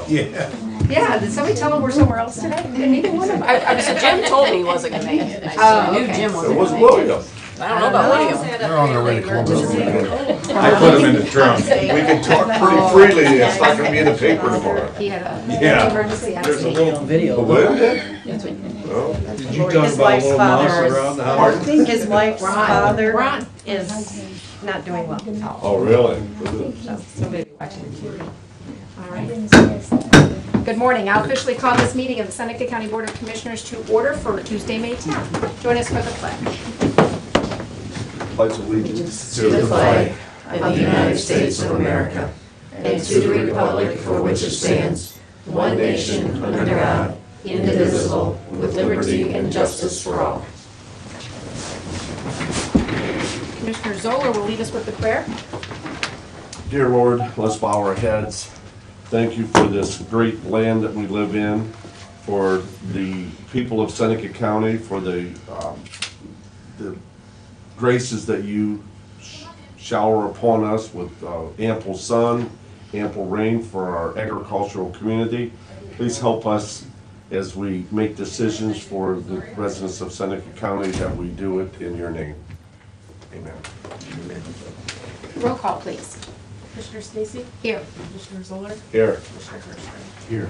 Yeah. Yeah, did somebody tell him we're somewhere else today? Didn't either one of them? Jim told me he wasn't gonna make it. Oh, I knew okay. Jim It wasn't was gonna make it. William. I don't know about William. They're on their way to Columbus. I put him in the trunk. We can talk pretty freely, it's not gonna be in the paper tomorrow. He had Yeah. an emergency There's a accident. little Video. William did? Oh, Did you talk His about a wife's little mouse father is- around the I house? think his wife's father Ron. is not doing well. oh, really? Somebody be watching the TV. All right. Good morning. I'll officially call this meeting of the Seneca County Board of Commissioners to order for Tuesday, May 10th. Join us for the pledge. Pledge allegiance To the flag of the United States of America and to the republic for which it stands, one nation under God, indivisible, with liberty and justice for all. Commissioner Zoller will lead us with the prayer. Dear Lord, let's bow our heads. Thank you for this great land that we live in, for the people of Seneca County, for the graces that you shower upon us with ample sun, ample rain for our agricultural community. Please help us as we make decisions for the residents of Seneca County that we do it in your name. Amen. Roll call, please. Commissioner Stacy? Here. Commissioner Zoller? Here. Commissioner Kirschner? Here.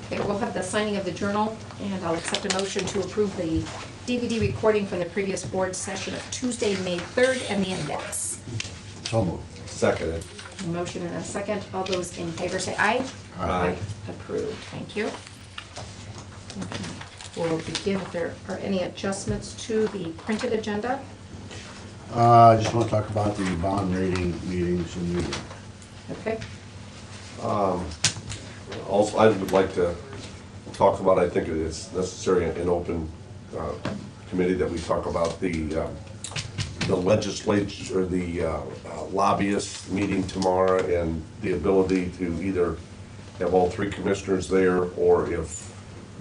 Okay, we'll have the signing of the journal, and I'll accept a motion to approve the DVD recording from the previous board session of Tuesday, May 3rd, and the index. So moved. Seconded. A motion and a second. All those in favor say aye. Aye. Approved. Thank you. We'll begin if there are any adjustments to the printed agenda. I just want to talk about the bond rating meetings in New York. Okay. Also, I would like to talk about, I think it is necessary in open committee that we talk about the legislature, or the lobbyists meeting tomorrow, and the ability to either have all three commissioners there, or if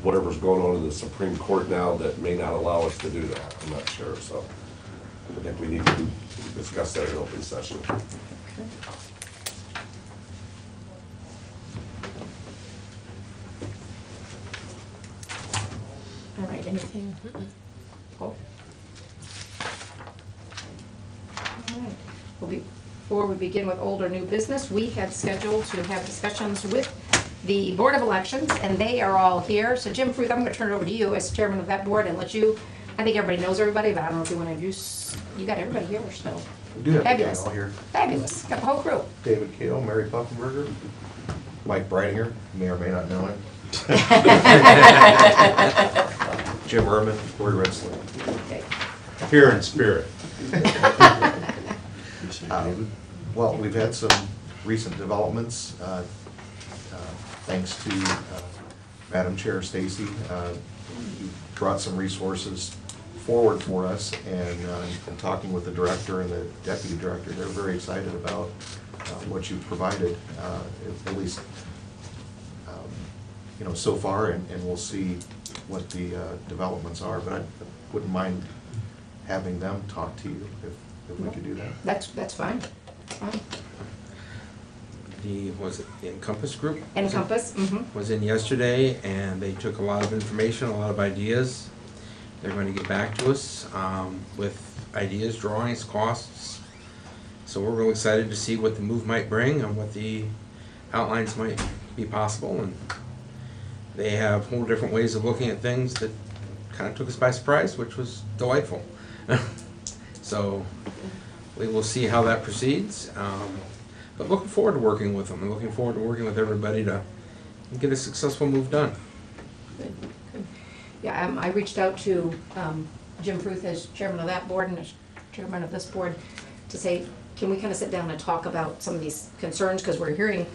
whatever's going on in the Supreme Court now that may not allow us to do that. I'm not sure, so I think we need to discuss that in open session. All right, anything? Oh. All right. Before we begin with old or new business, we had scheduled to have discussions with the Board of Elections, and they are all here. So Jim Fruth, I'm going to turn it over to you as chairman of that board and let you, I think everybody knows everybody, but I don't know if you want to introduce, you got everybody here, so. We do have the gang Fabulous. all here. Fabulous, got the whole crew. David Cato, Mary Pufferberger, Mike Bridinger, may or may not know him. Jim Erman, Corey Rensselaer. Okay. Here in spirit. You say, David? Well, we've had some recent developments, thanks to Madam Chair Stacy. You brought some resources forward for us, and in talking with the director and the deputy director, they're very excited about what you've provided, at least so far, and we'll see what the developments are, but I wouldn't mind having them talk to you if we could do that. That's fine. Fine. Was it the Encompass Group? Encompass, Was in yesterday, and they took a lot of information, a lot of ideas. They're going to get back to us with ideas, drawings, costs. So we're really excited to see what the move might bring and what the outlines might be possible. And they have whole different ways of looking at things that kind of took us by surprise, which was delightful. So we will see how that proceeds. But looking forward to working with them, and looking forward to working with everybody to get a successful move done. Good, good. Yeah, I reached out to Jim Fruth as chairman of that board and as chairman of this board to say, can we kind of sit down and talk about some of these concerns, because we're hearing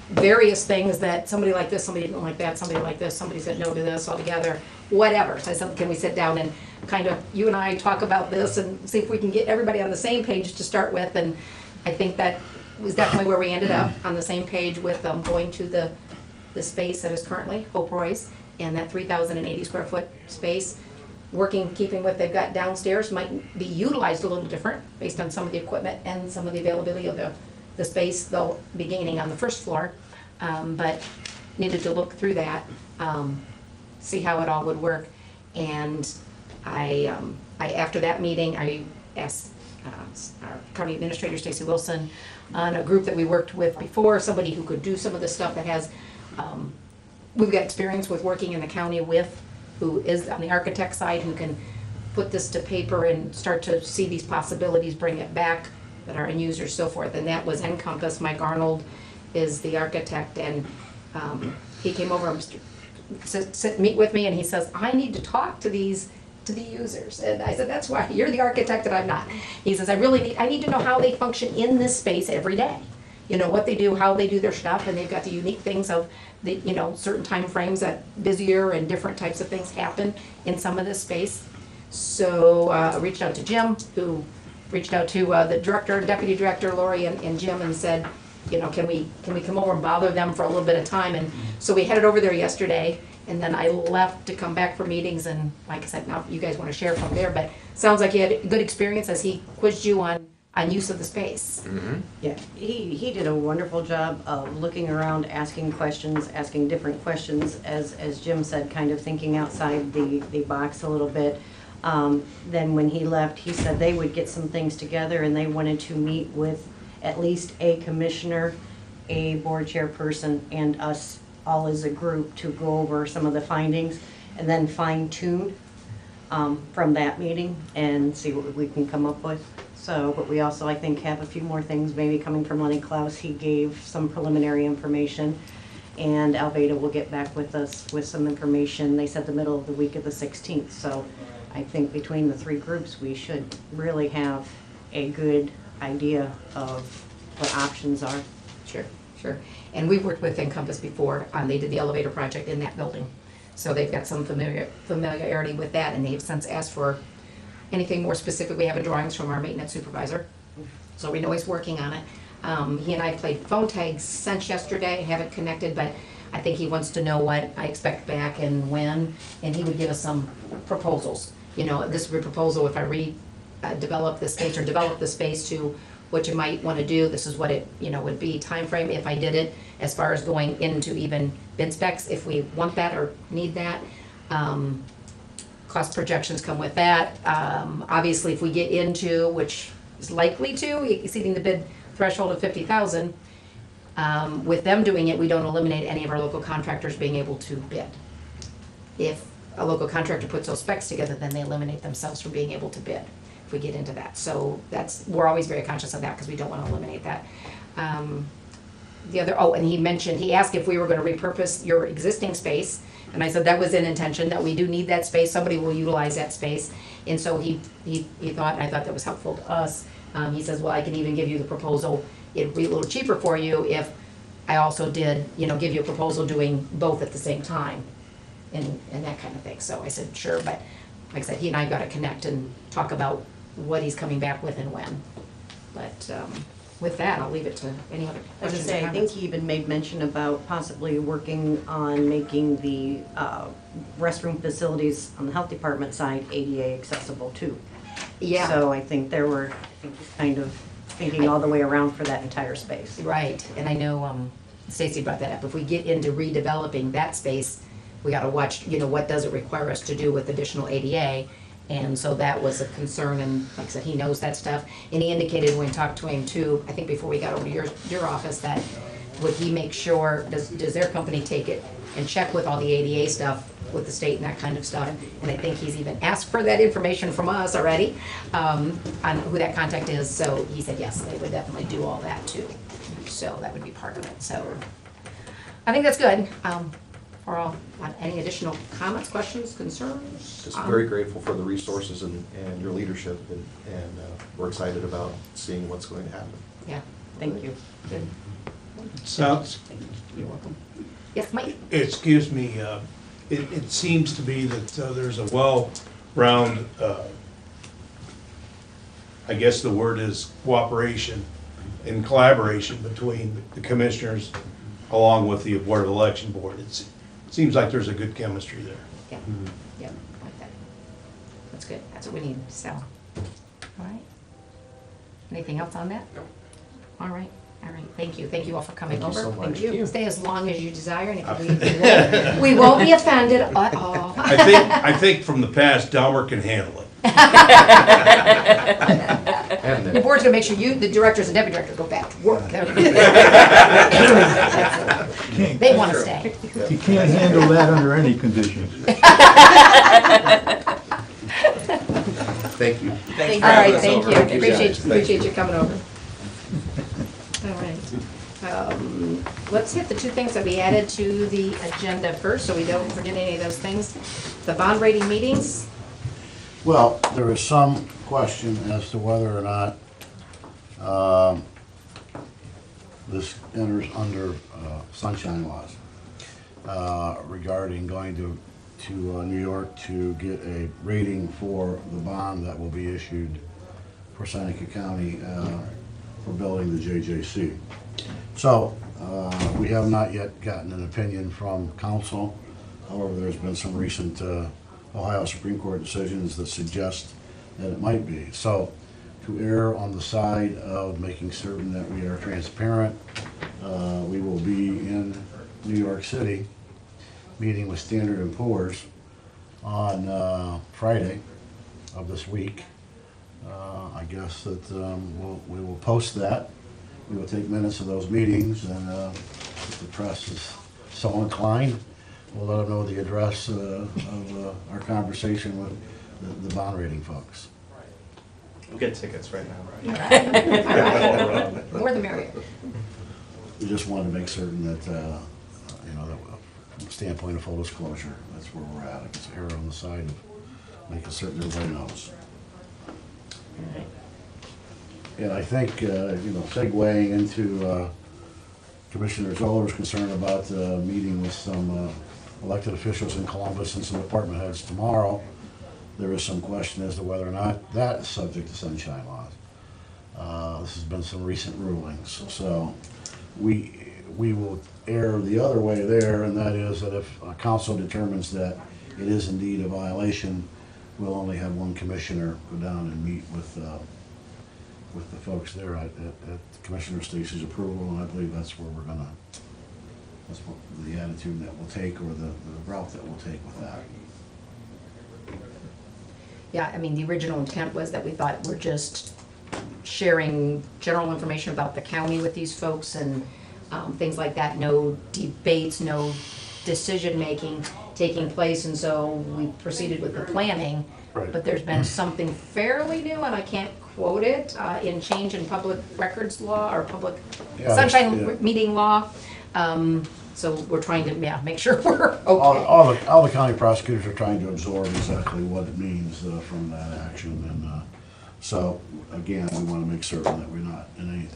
various things that somebody like this, somebody didn't like that, somebody like this, somebody said no to this altogether, whatever. So I said, can we sit down and kind of, you and I talk about this and see if we can get everybody on the same page to start with. And I think that was definitely where we ended up, on the same page with going to the space that is currently Hope Roy's, and that 3,080 square foot space, keeping what they've got downstairs might be utilized a little different based on some of the equipment and some of the availability of the space they'll be gaining on the first floor. But needed to look through that, see how it all would work. And after that meeting, I asked our county administrator, Stacy Wilson, on a group that we worked with before, somebody who could do some of the stuff that has, we've got experience with working in the county with, who is on the architect side, who can put this to paper and start to see these possibilities, bring it back, that our end users, so forth. And that was Encompass. Mike Arnold is the architect, and he came over and meet with me, and he says, I need to talk to the users. And I said, that's why you're the architect and I'm not. He says, I need to know how they function in this space every day. You know, what they do, how they do their stuff, and they've got the unique things of the, you know, certain time frames that busier and different types of things happen in some of this space. So I reached out to Jim, who reached out to the director, deputy director, Lori, and Jim, and said, you know, can we come over and bother them for a little bit of time? And so we headed over there yesterday, and then I left to come back for meetings, and like I said, now you guys want to share from there, but sounds like you had a good experience as he quizzed you on use of the space. Yeah, he did a wonderful job of looking around, asking questions, asking different questions, as Jim said, kind of thinking outside the box a little bit. Then when he left, he said they would get some things together and they wanted to meet with at least a commissioner, a board chairperson, and us all as a group to go over some of the findings and then fine tune from that meeting and see what we can come up with. So, but we also, I think, have a few more things maybe coming from Lenny Klaus. He gave some preliminary information, and Alveda will get back with us with some information. They said the middle of the week of the 16th. So I think between the three groups, we should really have a good idea of what options are. Sure, sure. And we've worked with Encompass before. They did the elevator project in that building. So they've got some familiarity with that, and they've since asked for anything more specific. We have drawings from our maintenance supervisor, so we know he's working on it. He and I played phone tag since yesterday, haven't connected, but I think he wants to know what I expect back and when, and he would give us some proposals. You know, this would be a proposal if I develop the space or develop the space to what you might want to do. This is what it, you know, would be time frame if I did it, as far as going into even bid specs, if we want that or need that. Cost projections come with that. Obviously, if we get into, which is likely to, exceeding the bid threshold of 50,000, with them doing it, we don't eliminate any of our local contractors being able to bid. If a local contractor puts those specs together, then they eliminate themselves from being able to bid if we get into that. So we're always very conscious of that because we don't want to eliminate that. The other, and he asked if we were going to repurpose your existing space. And I said that was in intention, that we do need that space, somebody will utilize that space. And so he thought, and I thought that was helpful to us, he says, well, I can even give you the proposal, it'd be a little cheaper for you if I also did, you know, give you a proposal doing both at the same time, and that kind of thing. So I said, sure, but like I said, he and I got to connect and talk about what he's coming back with and when. But with that, I'll leave it to any other I was questions gonna or say, I think comments. he even made mention about possibly working on making the restroom facilities on the health department side ADA accessible too. Yeah. So I think he's kind of thinking all the way around for that entire space. Right, and I know Stacy brought that up. If we get into redeveloping that space, we got to watch, you know, what does it require us to do with additional ADA? And so that was a concern, and like I said, he knows that stuff. And he indicated when we talked to him too, I think before we got over to your office, that would he make sure, does their company take it and check with all the ADA stuff with the state and that kind of stuff? And I think he's even asked for that information from us already, on who that contact is. So he said, yes, they would definitely do all that too. So that would be part of it. So I think that's good. For all, any additional comments, questions, concerns? Just very grateful for the resources and your leadership, and we're excited about seeing what's going to happen. Yeah, Thank you. good. Sounds, You're welcome. Yes, Mike? excuse me, it seems to be that there's a well-round, I guess the word is cooperation and collaboration between the commissioners along with the Board of Election Board. It seems like there's a good chemistry there. Yeah, yeah, I like that. That's good, that's what we need, so. All right. Anything else on that? No. All right, All right, thank you. Thank you all for coming Thank you over. so much. Thank you. Stay as long as you desire, and if you leave, we won't be offended at all. I think from the past, Delmer can handle it. The board's gonna make sure you, the directors and deputy directors, go back to work. They wanna stay. You can't handle that under any conditions. Thank you. Thanks for All right, having us thank over. you. Thank you, Appreciate, guys. appreciate you coming over. All right. Let's hit the two things that we added to the agenda first, so we don't forget any of those things. The bond rating meetings. Well, there is some question as to whether or not this enters under sunshine laws regarding going to New York to get a rating for the bond that will be issued for Seneca County for building the JJC. So, we have not yet gotten an opinion from council. However, there's been some recent Ohio Supreme Court decisions that suggest that it might be. So, to err on the side of making certain that we are transparent, we will be in New York City, meeting with Standard & Poor's on Friday of this week. I guess that we will post that. We will take minutes of those meetings, and if the press is so inclined, we'll let them know the address of our conversation with the bond rating folks. We'll get tickets right now. More the merrier. We just wanted to make certain that, that from the standpoint of full disclosure, that's where we're at. It's err on the side of making certain everybody knows. And I think, segueing into Commissioner Zoller's concern about meeting with some elected officials in Columbus and some department heads tomorrow, there is some question as to whether or not that is subject to sunshine laws. This has been some recent rulings, so we will err the other way there, and that is that if council determines that it is indeed a violation, we'll only have one commissioner go down and meet with the folks there at Commissioner Stacy's approval, and I believe that's where that's what the attitude that we'll take, or the route that we'll take with that. Yeah, I mean, the original intent was that we thought we're just sharing general information about the county with these folks and things like that. No debates, no decision-making taking place, and so we proceeded with the planning. Right. But there's been something fairly new, and I can't quote it, in change in public records law or public sunshine meeting law. So we're trying to, make sure we're okay. All the county prosecutors are trying to absorb exactly what it means from that action, and so again, we want to make certain that we're not in any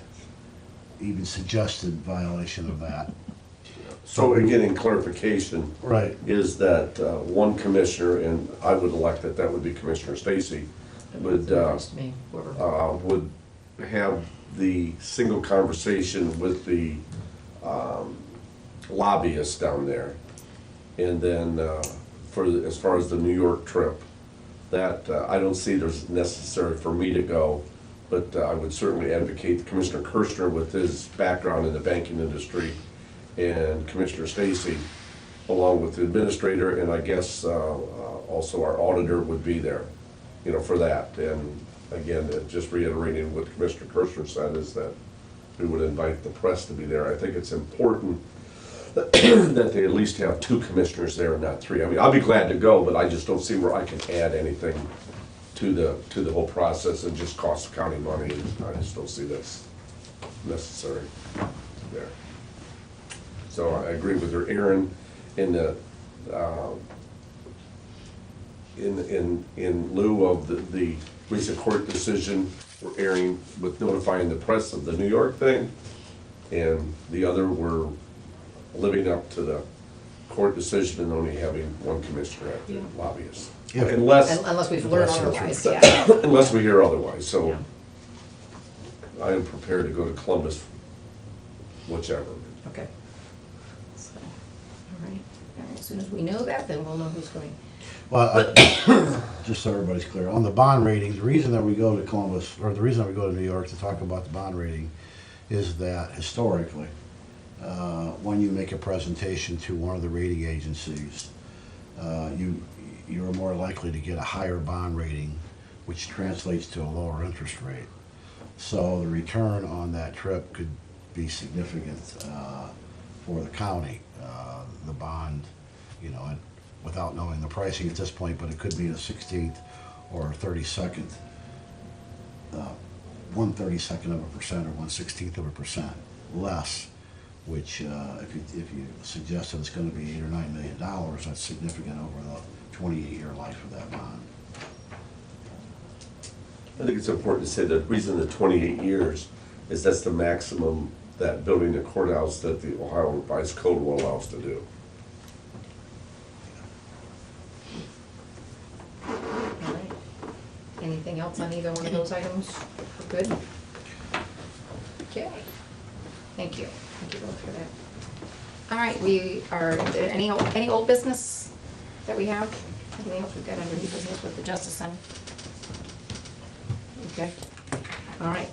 even suggested violation of that. So getting clarification. Right. Is that one commissioner, and I would elect that would be Commissioner Stacy, would have the single conversation with the lobbyists down there. And then as far as the New York trip, that I don't see there's necessary for me to go, but I would certainly advocate Commissioner Kirschner with his background in the banking industry, and Commissioner Stacy, along with the administrator, and I guess also our auditor would be there, for that. And again, just reiterating what Commissioner Kirschner said, is that we would invite the press to be there. I think it's important that they at least have 2 commissioners there and not 3. I mean, I'll be glad to go, but I just don't see where I can add anything to the whole process and just cost the county money. I just don't see that's necessary there. So I agree with her, Aaron, in the in lieu of the recent court decision, we're erring with notifying the press of the New York thing, and the other we're living up to the court decision and only having one commissioner at the lobbyist. Yeah. Unless we've learned otherwise, Unless we hear otherwise, so I am prepared to go to Columbus, whichever. Okay. So, all right. As soon as we know that, then we'll know who's going. Well, just so everybody's clear, on the bond rating, the reason that we go to Columbus, or the reason that we go to New York to talk about the bond rating, is that historically, when you make a presentation to one of the rating agencies, you're more likely to get a higher bond rating, which translates to a lower interest rate. So the return on that trip could be significant for the county. The bond, you know, and without knowing the pricing at this point, but it could be a 16th or 32nd, 1/32 of a percent or 1/16 of a percent less, which if you suggest that it's going to be $8 or $9 million, that's significant over the 28-year life of that bond. I think it's important to say the reason the 28 years is that's the maximum that building the courthouse that the Ohio Revised Code will allow us to do. All right. Anything else on either one of those items? We're good? Okay. Thank you. Thank you both for that. All right, we are, any old business that we have? Anything else we've got under new business with the Justice Center? Okay. All right.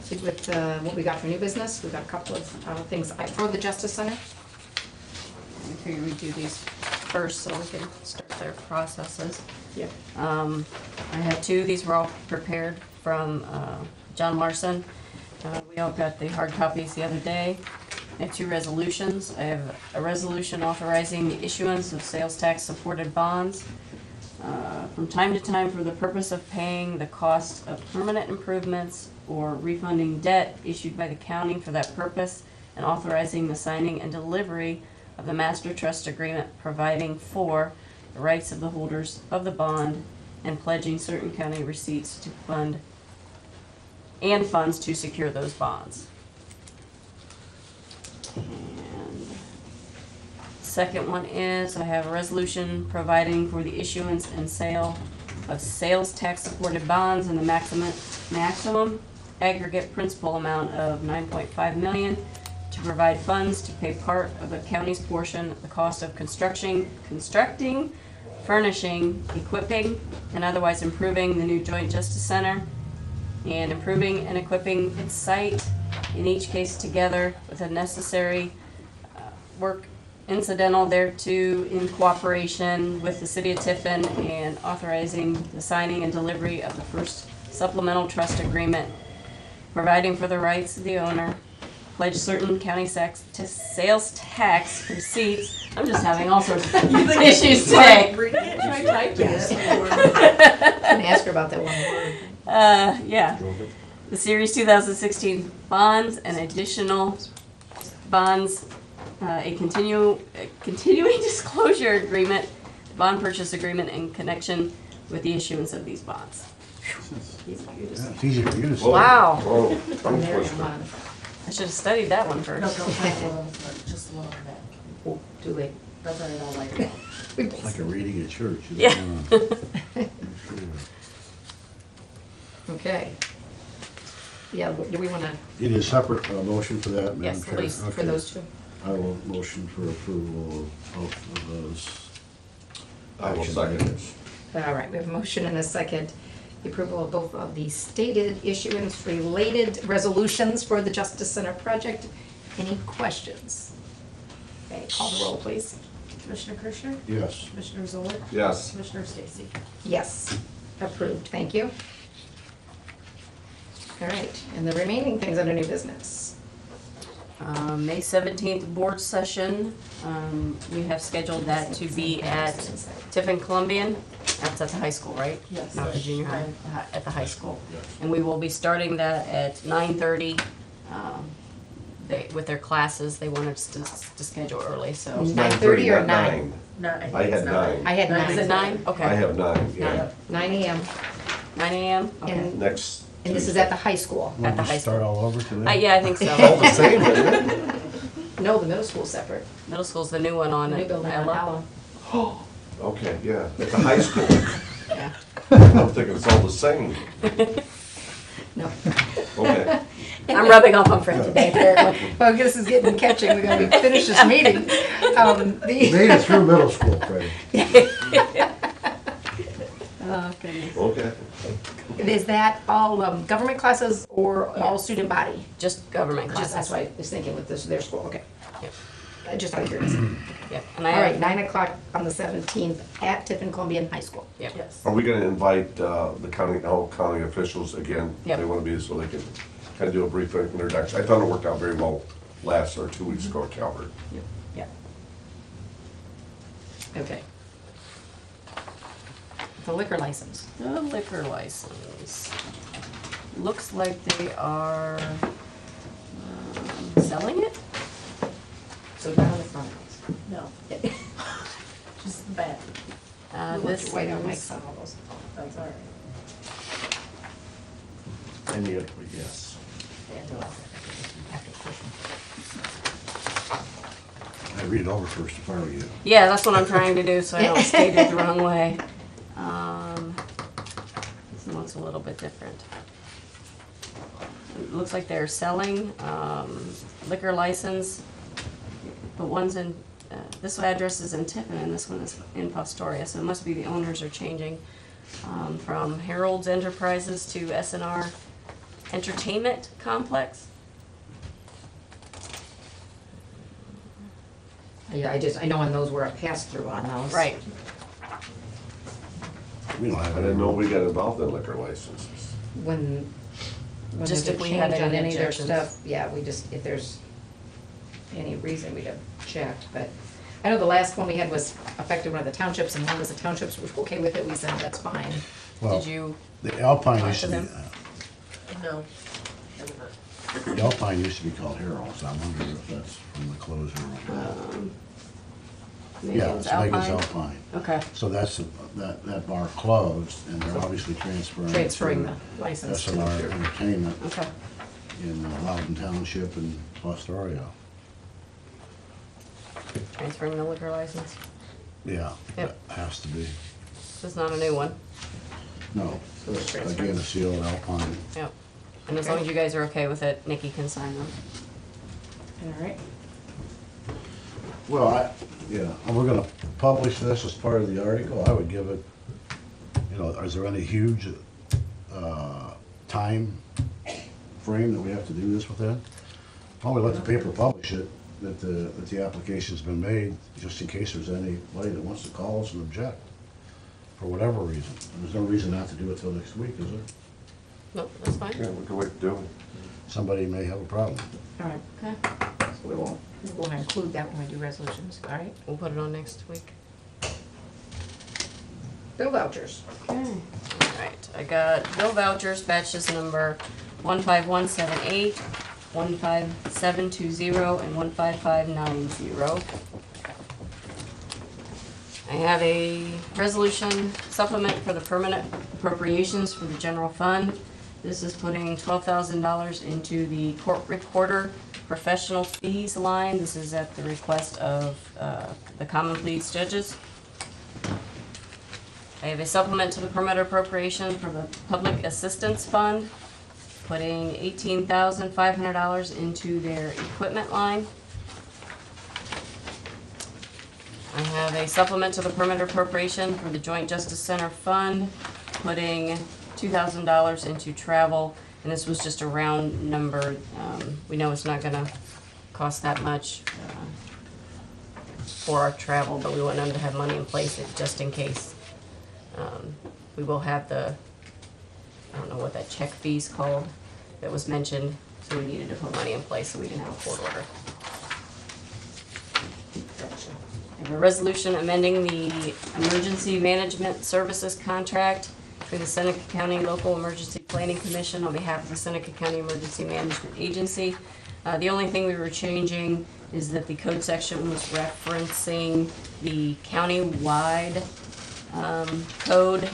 So with what we got for new business, we've got a couple of things for the Justice Center. We figured we'd do these first so we can start their processes. Yep. I have two. These were all prepared from John Larson. We all got the hard copies the other day. I have two resolutions. I have a resolution authorizing the issuance of sales tax supported bonds from time to time for the purpose of paying the cost of permanent improvements or refunding debt issued by the county for that purpose, and authorizing the signing and delivery of the master trust agreement providing for the rights of the holders of the bond and pledging certain county receipts to fund and funds to secure those bonds. And second one is, I have a resolution providing for the issuance and sale of sales tax supported bonds in the maximum aggregate principal amount of $9.5 million to provide funds to pay part of the county's portion of the cost of constructing, furnishing, equipping, and otherwise improving the new Joint Justice Center, and improving and equipping its site, in each case together with the necessary work incidental thereto in cooperation with the City of Tiffin, and authorizing the signing and delivery of the first supplemental trust agreement, providing for the rights of the owner, pledge certain county sales tax receipts. I'm just having all sorts of issues today. I typed it. And ask her about that one word. Yeah. The Series 2016 bonds and additional bonds, a continuing disclosure agreement, bond purchase agreement in connection with the issuance of these bonds. Yeah, it's easy for you to say. Wow. Oh, tongue There you twister. go. I should have studied that one first. Just a little bit. Oh, too late. That's what I don't like that. It's like a reading at church. You Yeah. know. Okay. Yeah, do we want to, It is separate motion for that, Madam Yes, Chair? please, for Okay. those two? I will motion for approval of both of those. I will action second items. All right, we have a motion and a second. The approval of both of the stated issuance-related resolutions for the Justice Center project. Any questions? Okay, call the roll, please. Commissioner Kirschner? Yes. Commissioner Zoller? Yes. Commissioner Stacy? Yes, approved, thank you. All right, and the remaining things under new business. May 17th board session, we have scheduled that to be at Tiffin Columbian. That's at the high school, right? Yes. Not the junior high, at the high school. And we will be starting that at 9:30. With their classes, they wanted us to schedule early, so. 9:30 or not 9? No, I think I it's had not. 9. I had 9. Is it 9? Okay. I have 9, yeah. 9 AM, 9 a.m.? Okay. and, Next. and this is at the high school. At the Want high to start school. all over today? Yeah, I think All so. the same, isn't it? No, the middle school's separate. Middle school's the new one on New building on Ella. Allen. Okay, yeah, at the high school. Yeah. I'm thinking it's all the same. No. Okay. I'm rubbing off on Fred today, apparently. Well, this is getting catching, we're gonna finish this meeting. You made it through middle school, Freddie. Oh, goodness. Okay. Is that all government classes or all student body? Just government Just, that's classes. what I was thinking with this, their school, okay. Yep. Just out of curiosity. Yep. And All I right, have, 9 o'clock on the 17th at Tiffin Columbian High School. yep. Are we gonna invite the county, all county officials again? Yep. They wanna be, so they can kind of do a brief introduction. I thought it worked out very well last, or 2 weeks ago at Calvert. Yep. Okay. The liquor license. The liquor license. Looks like they are selling it? So not on the front. No. Just the back. This This white out is, mics on all those. that's all right. And you gotta put yes. I read it over first if I were you. Yeah, that's what I'm trying to do, so I don't state it the wrong way. This one's a little bit different. It looks like they're selling liquor license, but one's in, this address is in Tiffin and this one is in Fostoria, so it must be the owners are changing from Harold's Enterprises to SNR Entertainment Complex. Yeah, I know on those were a pass-through on those. Right. We don't have I it. didn't know we got involved in liquor licenses. When Just there's a if we had change on any any of their objections. stuff, yeah, we just, if there's any reason, we'd have checked, but I know the last one we had was affected one of the townships, and one of the townships was okay with it, we said, that's fine. Well, Did you, the Alpine talk used to to be, them? No. the Alpine used to be called Harold's. I wonder if that's from the closure. Yeah, Megan's it's Megan's Alpine? Alpine. Okay. So that's, that bar closed, and they're obviously transferring. Transferring to the license to SNR Entertainment Okay. in Loudon Township and Fostoria. Transferring the liquor license. Yeah, that Yep. has to be. It's not a new one. No, So it's transferred. again, a sealed Alpine. Yep. And as long as you guys are okay with it, Nikki can sign them. All right. Well, yeah, and we're gonna publish this as part of the article. I would give it, is there any huge, time frame that we have to do this within? Probably let the paper publish it, that the application's been made, just in case there's anybody that wants to call us and object, for whatever reason. And there's no reason not to do it till next week, is there? No, that's Yeah, fine. we can wait to do it. Somebody may have a problem. All right, Okay. so we'll include that when we do resolutions, all right? We'll put it on next week. Bill vouchers. Okay. All right. I got bill vouchers, batches number 15178, 15720, and 15590. I have a resolution supplement for the permanent appropriations for the general fund. This is putting $12,000 into the court recorder professional fees line. This is at the request of the common pleas judges. I have a supplement to the permit appropriation for the public assistance fund, putting $18,500 into their equipment line. I have a supplement to the permit appropriation for the Joint Justice Center fund, putting $2,000 into travel, and this was just a round number. We know it's not gonna cost that much for our travel, but we want them to have money in place just in case. We will have I don't know what that check fee's called, that was mentioned, so we needed to put money in place so we didn't have a court order. I have a resolution amending the Emergency Management Services contract for the Seneca County Local Emergency Planning Commission on behalf of the Seneca County Emergency Management Agency. The only thing we were changing is that the code section was referencing the county-wide code,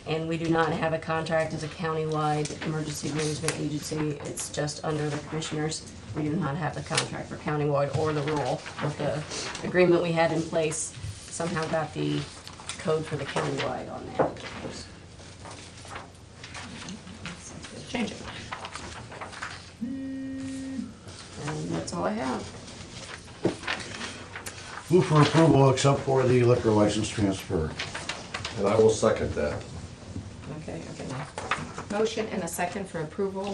and we do not have a contract as a county-wide emergency management agency. It's just under the commissioners. We do not have the contract for countywide or the rural. But the agreement we had in place somehow got the code for the countywide on there. Change it. And that's all I have. Move for approval except for the liquor license transfer. And I will second that. Okay. motion and a second for approval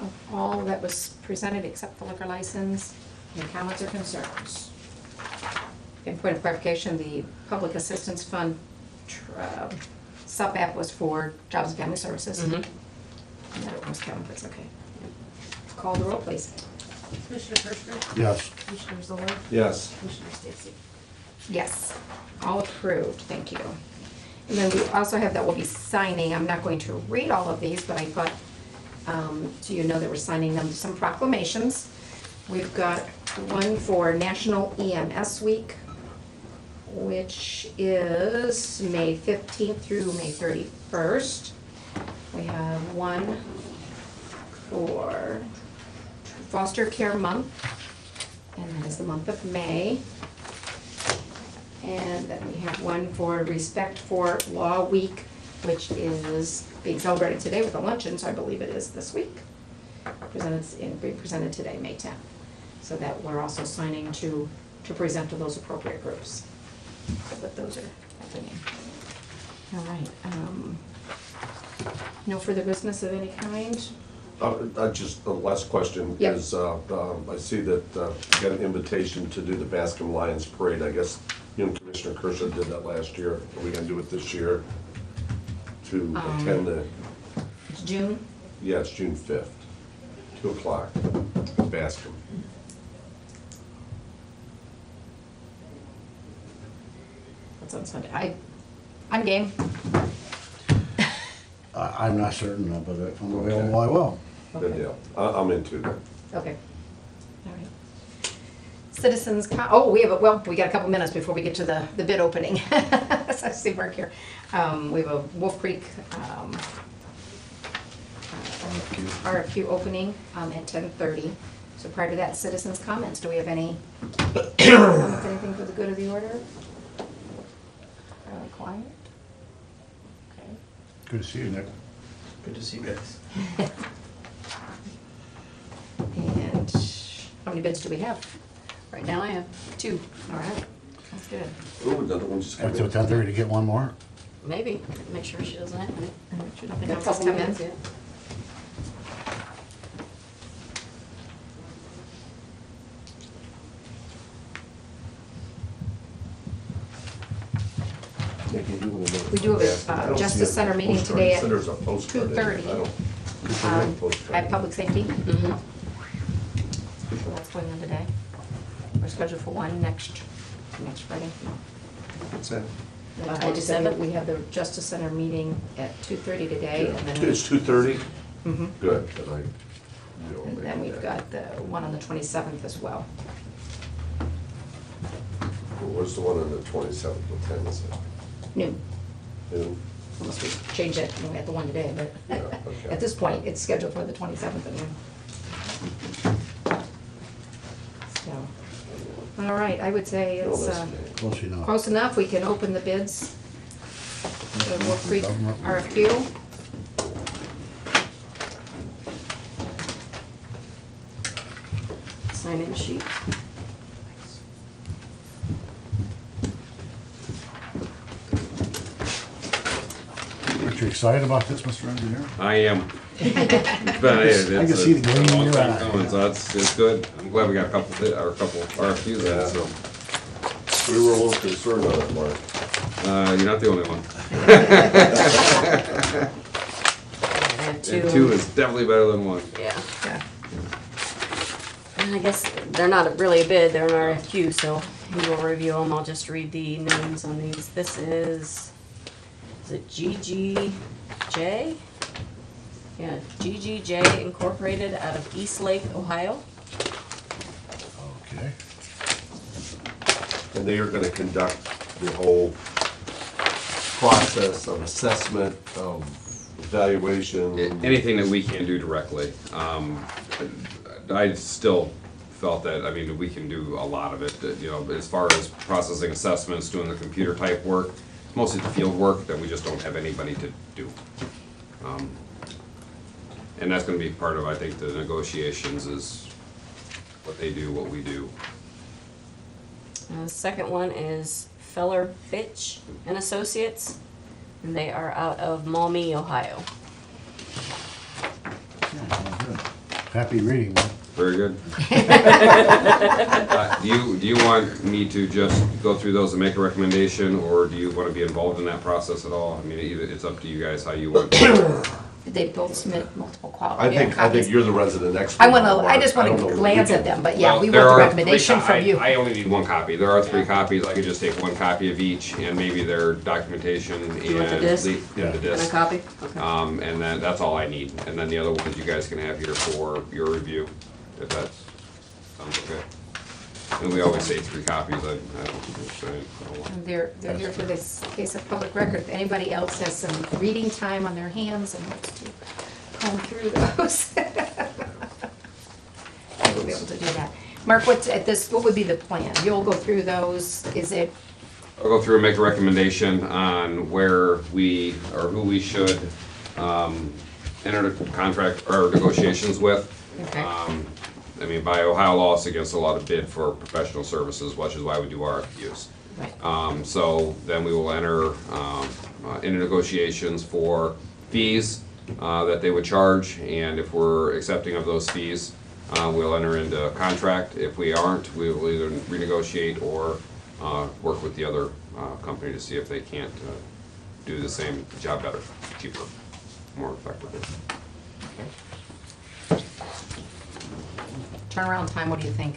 of all that was presented except the liquor license. Any comments or concerns? In point of clarification, the Public Assistance Fund sub-app was for Jobs and Family Services. Mhm. And that it was Calvin's, okay. Call the roll, please. Commissioner Kirschner? Yes. Commissioner Zoll? Yes. Commissioner Stacy? Yes, all approved, thank you. And then we also have that we'll be signing, I'm not going to read all of these, but I thought, so you know that we're signing them, some proclamations. We've got one for National EMS Week, which is May 15th through May 31st. We have one for Foster Care Month, and that is the month of May. And then we have one for Respect for Law Week, which is being celebrated today with a luncheon, so I believe it is this week. Being presented today, May 10th. So that we're also signing to present to those appropriate groups. But those are happening. All right. No further business of any kind? Just the last question Yep. is, I see that you got an invitation to do the Baskin Lions Parade. I guess you and Commissioner Kershaw did that last year. Are we gonna do it this year? To attend the, It's June? yeah, it's June 5th, 2 o'clock, Baskin. That's on Sunday. I'm game. I'm not certain, but if I'm available, I will. Good Okay. deal. I'm into that. Okay. All right. Citizens, we got a couple minutes before we get to the bid opening. So I see Mark here. We have a Wolf Creek RFQ opening at 10:30. So prior to that, citizens' comments. Do we have any comments, anything for the good of the order? Fairly quiet? Okay. Good to see you, Nick. Good to see you guys. And how many bids do we have? Right now I have 2, All right, that's good. Oh, another one just came Until in. 10:30 to get one more? maybe, make sure she doesn't have any. Should A have been couple just come in. minutes, yeah. We do have a Justice Center meeting today at There's a postcard in it. 2:30. I don't- At Public Safety. Mhm. So that's going on today. We're scheduled for one next Friday. What's that? I just said we have the Justice Center meeting at 2:30 today, and then. It's 2:30? Mhm. Good, then I. And then we've got the one on the 27th as well. Where's the one on the 27th? What time is it? Noon, Noon? unless we change it, we had the one today, but Yeah, okay. at this point, it's scheduled for the 27th at noon. So, all right, I would say No, it's that's me. Close enough. close enough. We can open the bids. The Wolf Creek RFQ. Sign-in sheet. Aren't you excited about this, Mr. Engineer? I am. But it's I can see the gleam in a long your time eye. coming, so it's good. I'm glad we got a couple RFQs in, so, We were a little concerned on it, Mark. you're not the only one. I have 2. And 2 is definitely better than 1. Yeah. Yeah. And I guess they're not really a bid, they're an RFQ, so we will review them. I'll just read the names on these. This is it GGJ? Yeah, GGJ Incorporated out of Eastlake, Ohio. Okay. And they are gonna conduct the whole process of assessment, of evaluation. Anything that we can do directly. I still felt that, I mean, we can do a lot of it, that, you know, as far as processing assessments, doing the computer type work, mostly the field work that we just don't have anybody to do. And that's gonna be part of, I think, the negotiations is what they do, what we do. The second one is Feller Fitch and Associates, and they are out of Maumee, Ohio. Happy reading, man. Very good. Do you want me to just go through those and make a recommendation, or do you want to be involved in that process at all? I mean, it's up to you guys how you want. Did they both submit multiple I qualified think copies? you're the resident expert. I just want don't to know what glance you at do. them, but yeah, Well, we there want the are three recommendation co- from you. I only need one copy. There are 3 copies. I could just take one copy of each and maybe their documentation and You want the disc? the And a disc. copy? Okay. And then that's all I need. And then the other ones you guys can have here for your review, if that sounds okay. And we always say 3 copies. I don't say. And they're here for this case of public record. If anybody else has some reading time on their hands and wants to comb through those. I will be able to do that. Mark, what would be the plan? You'll go through those, is it, I'll go through and make a recommendation on where we, or who we should enter the contract or negotiations with. Okay. I mean, by Ohio law, it's against a lot of bid for professional services, which is why we do RFQs. right, So then we will enter into negotiations for fees that they would charge, and if we're accepting of those fees, we'll enter into a contract. If we aren't, we will either renegotiate or work with the other company to see if they can't do the same job better, cheaper, more effectively. turnaround time, what do you think?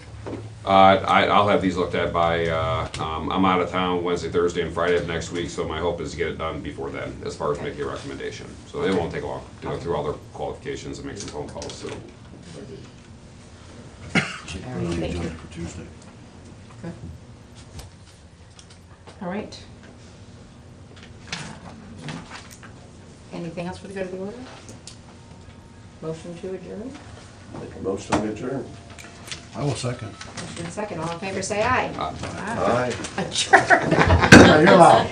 I'll have these looked at by, I'm out of town Wednesday, Thursday, and Friday of next week, so my hope is to get it done before then, as far as making a recommendation. So it won't take long to go through all their qualifications and make some phone calls, so. Thank you. For Tuesday. Okay. All right. Anything else for the good of the order? Motion to adjourn? Make a motion to adjourn. I will second. Motion second, all in favor, say aye. Aye. Adjourn. You're loud.